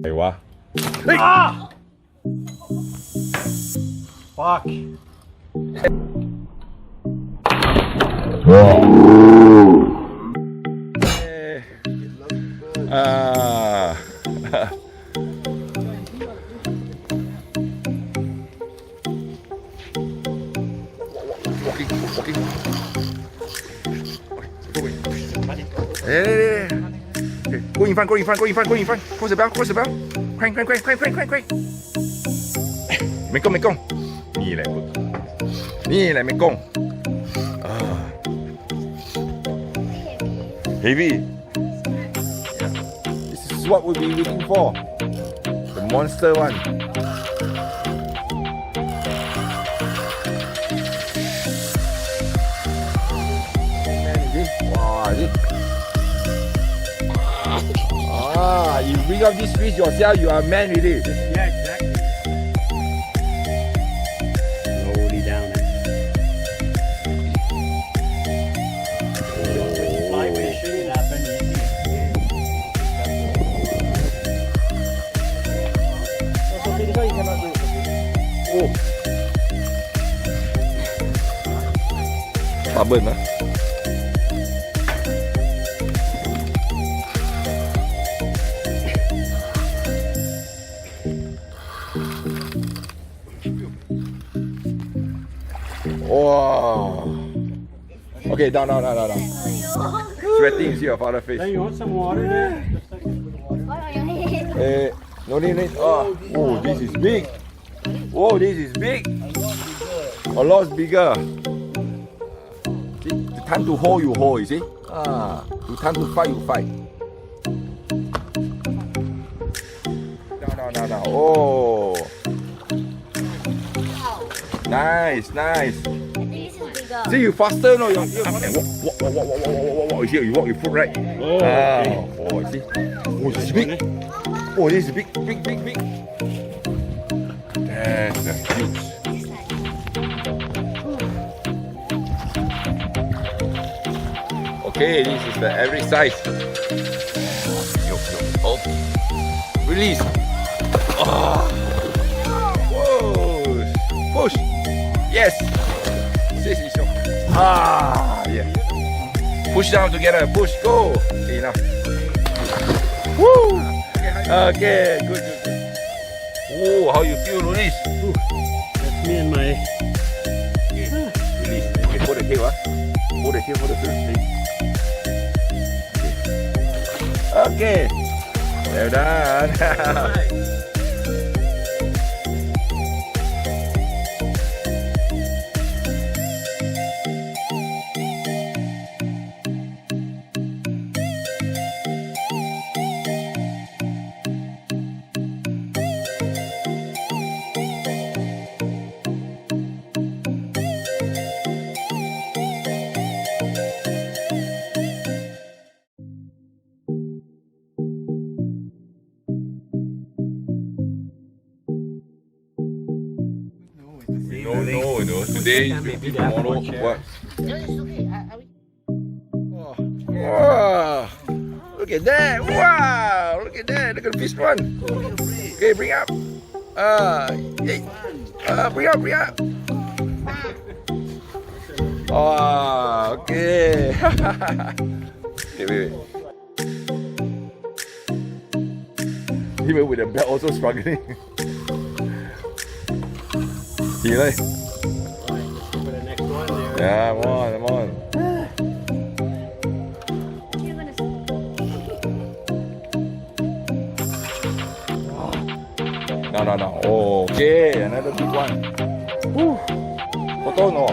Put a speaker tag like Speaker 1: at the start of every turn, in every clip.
Speaker 1: ไหนวะ
Speaker 2: Fuck.
Speaker 1: Walking. Hey. Go in front. Close the bell. Crank. ไม่ก้งนี่แหละไม่ก้งHeavy. This is what we'll be looking for. The monster one. You bring up this fish yourself, you are a man really.
Speaker 2: Yeah, exactly. Slowly down. Fly fishing, it happens easy.
Speaker 1: Oh. Bubble, huh? Wow. Okay, down. Sweating, see your father's face.
Speaker 2: Hey, you want some water there?
Speaker 1: No need. Oh, this is big. Whoa, this is big. A lot bigger. See, the time to hold, you hold, you see? The time to fight, you fight. Down. Oh. Nice. See, you faster, no? You here, you walk your foot right. Oh, see? Oh, this is big. Oh, this is big. That's huge. Okay, this is the average size. Oh, release. Whoa, push. Yes. Yeah. Push down together. Push. Go. Okay, enough. Woo. Okay. Good. Oh, how you feel, Luis?
Speaker 2: That's me and my.
Speaker 1: Release. Okay, hold the tail, Hold the tail. Okay. Well done. No. Today, tomorrow, what? Wow! Look at that! Wow! Look at that! Look at the fish one. Okay, bring up. Bring up. Oh, okay. Wait. Even with the belt also struggling. See, like? Yeah, come on. No. Okay, another big one. Woo. Photo no.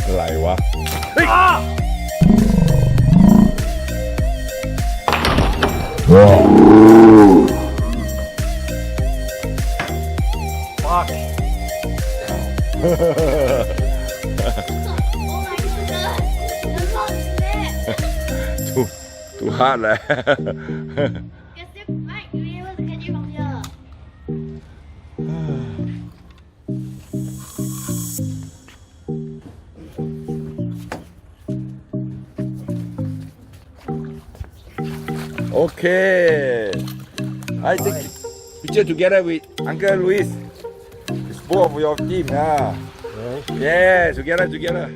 Speaker 1: อะไรวะ
Speaker 2: Fuck.
Speaker 1: too hard เลย
Speaker 3: Cái ship right, you able to catch it from here.
Speaker 1: Okay. I take picture together with Uncle Luis. It's both of your team, yeah.
Speaker 2: Really?
Speaker 1: Yeah, together.